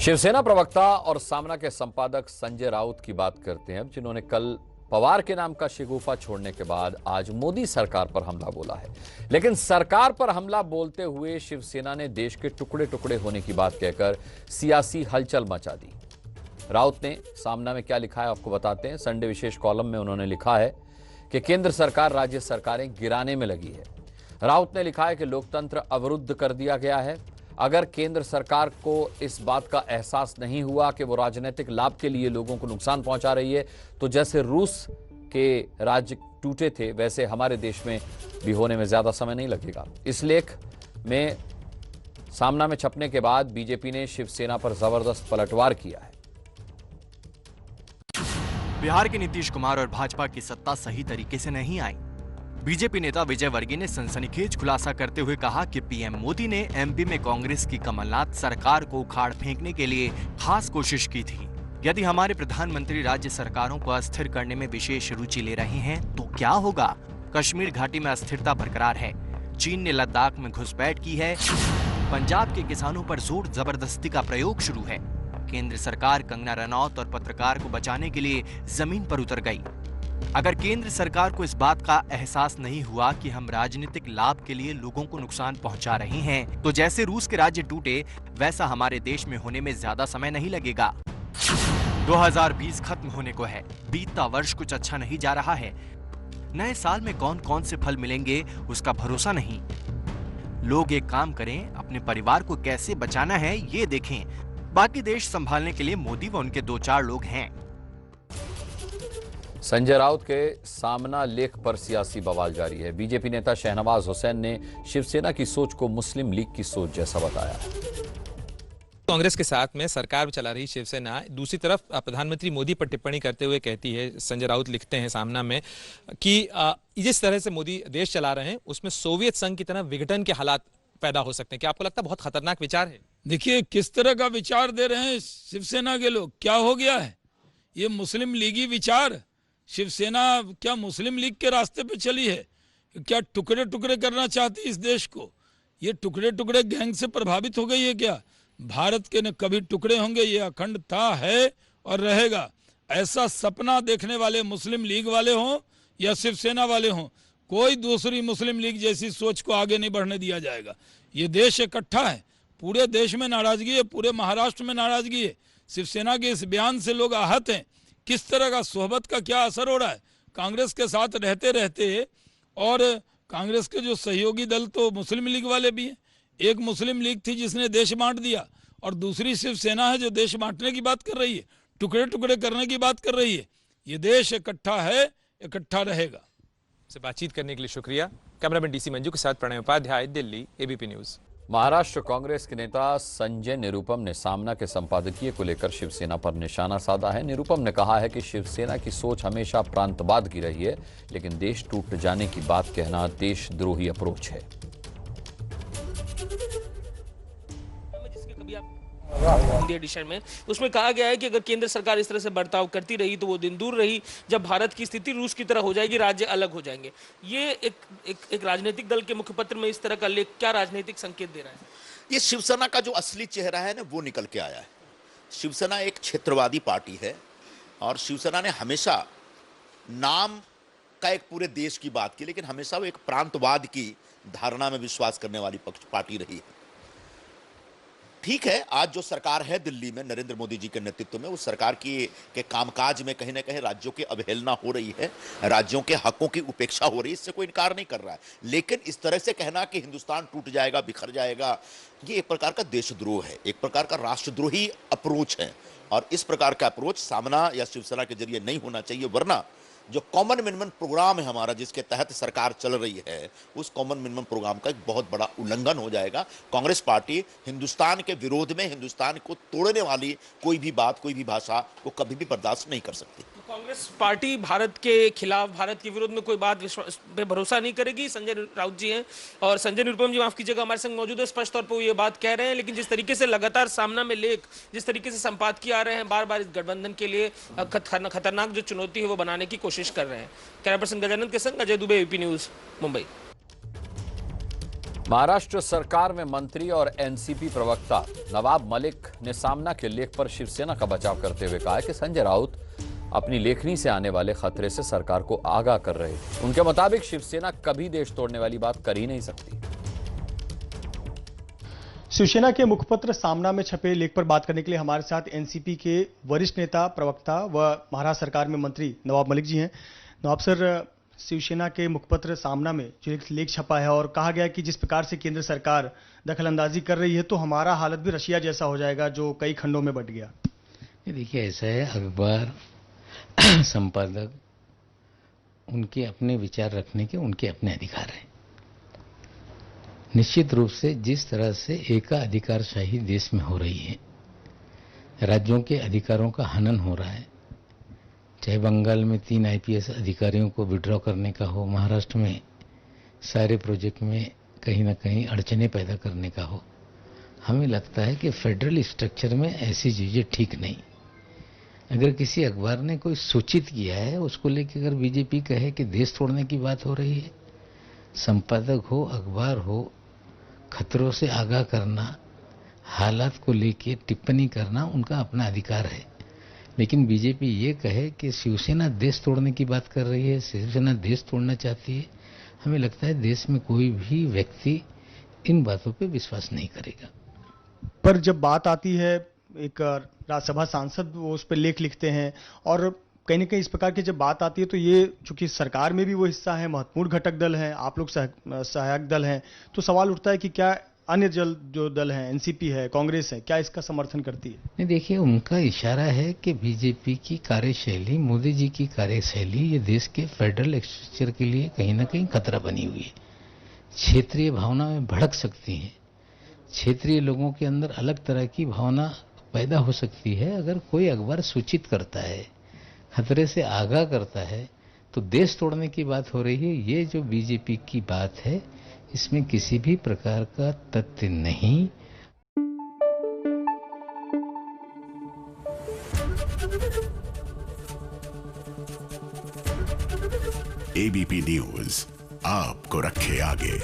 शिवसेना प्रवक्ता और सामना के संपादक संजय राउत की बात करते हैं, जिन्होंने कल पवार के नाम का शिगुफा छोड़ने के बाद आज मोदी सरकार पर हमला बोला है। लेकिन सरकार पर हमला बोलते हुए शिवसेना ने देश के टुकड़े टुकड़े होने की बात कहकर सियासी हलचल मचा दी। राउत ने सामना में क्या लिखा है आपको बताते हैं। संडे विशेष कॉलम में उन्होंने लिखा है कि केंद्र सरकार राज्य सरकारें गिराने में लगी है। राउत ने लिखा है कि लोकतंत्र अवरुद्ध कर दिया गया है। अगर केंद्र सरकार को इस बात का एहसास नहीं हुआ कि वो राजनीतिक लाभ के लिए लोगों को नुकसान पहुंचा रही है, तो जैसे रूस के राज्य टूटे थे वैसे हमारे देश में भी होने में ज्यादा समय नहीं लगेगा। इस लेख में सामना में छपने के बाद बीजेपी ने शिवसेना पर जबरदस्त पलटवार किया है। बिहार के नीतीश कुमार और भाजपा की सत्ता सही तरीके से नहीं आई। बीजेपी नेता विजय वर्गीय ने सनसनीखेज खुलासा करते हुए कहा कि पीएम मोदी ने एमपी में कांग्रेस की कमलनाथ सरकार को उखाड़ फेंकने के लिए खास कोशिश की थी। यदि हमारे प्रधानमंत्री राज्य सरकारों को अस्थिर करने में विशेष रुचि ले रहे हैं तो क्या होगा? कश्मीर घाटी में अस्थिरता बरकरार है। चीन ने लद्दाख में घुसपैठ की है। पंजाब के किसानों पर जोर जबरदस्ती का प्रयोग शुरू है। केंद्र सरकार कंगना रनौत और पत्रकार को बचाने के लिए जमीन पर उतर गई। अगर केंद्र सरकार को इस बात का एहसास नहीं हुआ कि हम राजनीतिक लाभ के लिए लोगों को नुकसान पहुंचा रहे हैं, तो जैसे रूस के राज्य टूटे वैसा हमारे देश में होने में ज्यादा समय नहीं लगेगा। 2020 खत्म होने को है। बीतता वर्ष कुछ अच्छा नहीं जा रहा है। नए साल में कौन कौन से फल मिलेंगे उसका भरोसा नहीं। लोग एक काम करें, अपने परिवार को कैसे बचाना है ये देखें। बाकी देश संभालने के लिए मोदी व उनके 2-4 लोग हैं। संजय राउत के सामना लेख पर सियासी बवाल जारी है। बीजेपी नेता शहनवाज हुसैन ने शिवसेना की सोच को मुस्लिम लीग की सोच जैसा बताया है। कांग्रेस के साथ में सरकार चला रही शिवसेना दूसरी तरफ प्रधानमंत्री मोदी पर टिप्पणी करते हुए कहती है, संजय राउत लिखते हैं सामना में कि जिस तरह से मोदी देश चला रहे हैं उसमें सोवियत संघ की तरह विघटन के हालात पैदा हो सकते हैं। क्या आपको लगता है बहुत खतरनाक विचार है? देखिए किस तरह का विचार दे रहे हैं शिवसेना के लोग। क्या हो गया है? ये मुस्लिम लीगी विचार। शिवसेना क्या मुस्लिम लीग के रास्ते पे चली है? क्या टुकड़े टुकड़े करना चाहती है इस देश को? ये टुकड़े टुकड़े गैंग से प्रभावित हो गई है क्या? भारत के न कभी टुकड़े होंगे, ये अखंड था, है और रहेगा। ऐसा सपना देखने वाले मुस्लिम लीग वाले हों या शिवसेना वाले हों, कोई दूसरी मुस्लिम लीग जैसी सोच को आगे नहीं बढ़ने दिया जाएगा। ये देश इकट्ठा है। पूरे देश में नाराजगी है, पूरे महाराष्ट्र में नाराजगी है। शिवसेना के इस बयान से लोग आहत हैं। किस तरह का सोहबत का क्या असर हो रहा है कांग्रेस के साथ रहते रहते। और कांग्रेस के जो सहयोगी दल तो मुस्लिम लीग वाले भी हैं। एक मुस्लिम लीग थी जिसने देश बांट दिया और दूसरी शिवसेना है जो देश बांटने की बात कर रही है, टुकड़े टुकड़े करने की बात कर रही है। ये देश इकट्ठा है, इकट्ठा रहेगा। से बातचीत करने के लिए शुक्रिया। कैमरामैन डीसी मंजू के साथ प्रणय उपाध्याय, दिल्ली, एबीपी न्यूज। महाराष्ट्र कांग्रेस के नेता संजय निरुपम ने सामना के संपादकीय को लेकर शिवसेना पर निशाना साधा है। निरुपम ने कहा है कि शिवसेना की सोच हमेशा प्रांतवाद की रही है, लेकिन देश टूट जाने की बात कहना देशद्रोही अप्रोच है। हिंदी एडिशन में उसमें कहा गया है कि अगर केंद्र सरकार इस तरह से बर्ताव करती रही तो वो दिन दूर रही जब भारत की स्थिति रूस की तरह हो जाएगी, राज्य अलग हो जाएंगे। ये एक राजनीतिक दल के मुखपत्र में इस तरह का लेख क्या राजनीतिक संकेत दे रहा है? ये शिवसेना का जो असली चेहरा है ना वो निकल के आया है। शिवसेना एक क्षेत्रवादी पार्टी है और शिवसेना ने हमेशा नाम का एक पूरे देश की बात की, लेकिन हमेशा वो एक प्रांतवाद की धारणा में विश्वास करने वाली पार्टी रही है। ठीक है, आज जो सरकार है दिल्ली में नरेंद्र मोदी जी के नेतृत्व में, उस सरकार के कामकाज में कहीं ना कहीं राज्यों की अवहेलना हो रही है, राज्यों के हकों की उपेक्षा हो रही है, इससे कोई इनकार नहीं कर रहा है। लेकिन इस तरह से कहना कि हिंदुस्तान टूट जाएगा, बिखर जाएगा, ये एक प्रकार का देशद्रोह है, एक प्रकार का राष्ट्रद्रोही अप्रोच है। और इस प्रकार का अप्रोच सामना या शिवसेना के जरिए नहीं होना चाहिए, वरना जो कॉमन मिनिमम प्रोग्राम है हमारा, जिसके तहत सरकार चल रही है, उस कॉमन मिनिमम प्रोग्राम का एक बहुत बड़ा उल्लंघन हो जाएगा। कांग्रेस पार्टी हिंदुस्तान के विरोध में, हिंदुस्तान को तोड़ने वाली कोई भी बात, कोई भी भाषा को कभी भी बर्दाश्त नहीं कर सकती। कांग्रेस पार्टी भारत के खिलाफ, भारत के विरोध में कोई बात विश्वास पे भरोसा नहीं करेगी। संजय राउत जी हैं और संजय निरुपम जी माफ कीजिएगा हमारे संग मौजूद है। स्पष्ट तौर पर वो ये बात कह रहे हैं, लेकिन जिस तरीके से लगातार सामना में लेख, जिस तरीके से संपादकीय आ रहे हैं, बार बार इस गठबंधन के लिए खतरनाक जो चुनौती है वो बनाने की कोशिश कर रहे हैं। कैमरा पर्सन गजानंद के संग अजय दुबे, एबीपी न्यूज, मुंबई। महाराष्ट्र सरकार में मंत्री और एनसीपी प्रवक्ता नवाब मलिक ने सामना के लेख पर शिवसेना का बचाव करते हुए कहा कि संजय राउत अपनी लेखनी से आने वाले खतरे से सरकार को आगाह कर रहे थे। उनके मुताबिक शिवसेना कभी देश तोड़ने वाली बात कर ही नहीं सकती। शिवसेना के मुखपत्र सामना में छपे लेख पर बात करने के लिए हमारे साथ एनसीपी के वरिष्ठ नेता, प्रवक्ता व महाराष्ट्र सरकार में मंत्री नवाब मलिक जी हैं। नवाब सर, शिवसेना के मुखपत्र सामना में जो एक लेख छपा है और कहा गया कि जिस प्रकार से केंद्र सरकार दखलंदाजी कर रही है तो हमारा हालत भी रशिया जैसा हो जाएगा जो कई खंडों में बंट गया। देखिए, ऐसा है, अखबार संपादक उनके अपने विचार रखने के उनके अपने अधिकार हैं। निश्चित रूप से जिस तरह से एकाधिकारशाही देश में हो रही है, राज्यों के अधिकारों का हनन हो रहा है, चाहे बंगाल में 3 आईपीएस अधिकारियों को विड्रॉ करने का हो, महाराष्ट्र में सारे प्रोजेक्ट में कहीं ना कहीं अड़चने पैदा करने का हो, हमें लगता है कि फेडरल स्ट्रक्चर में ऐसी चीजें ठीक नहीं। अगर किसी अखबार ने कोई सूचित किया है, उसको लेकर अगर बीजेपी कहे कि देश तोड़ने की बात हो रही है, संपादक हो, अखबार हो, खतरों से आगाह करना, हालात को लेकर टिप्पणी करना उनका अपना अधिकार है। लेकिन बीजेपी ये कहे कि शिवसेना देश तोड़ने की बात कर रही है, शिवसेना देश तोड़ना चाहती है, हमें लगता है देश में कोई भी व्यक्ति इन बातों पे विश्वास नहीं करेगा। पर जब बात आती है, एक राज्यसभा सांसद वो उस पर लेख लिखते हैं और कहीं ना कहीं इस प्रकार की जब बात आती है तो ये चूंकि सरकार में भी वो हिस्सा है, महत्वपूर्ण घटक दल है, आप लोग सहायक दल हैं, तो सवाल उठता है कि क्या अन्य जो दल हैं, एनसीपी है, कांग्रेस है, क्या इसका समर्थन करती है? नहीं, देखिए, उनका इशारा है कि बीजेपी की कार्यशैली, मोदी जी की कार्यशैली ये देश के फेडरल स्ट्रक्चर के लिए कहीं ना कहीं खतरा बनी हुई है। क्षेत्रीय भावना में भड़क सकती है, क्षेत्रीय लोगों के अंदर अलग तरह की भावना पैदा हो सकती है। अगर कोई अखबार सूचित करता है, खतरे से आगाह करता है, तो देश तोड़ने की बात हो रही है, ये जो बीजेपी की बात है इसमें किसी भी प्रकार का तथ्य नहीं। एबीपी न्यूज आपको रखे आगे।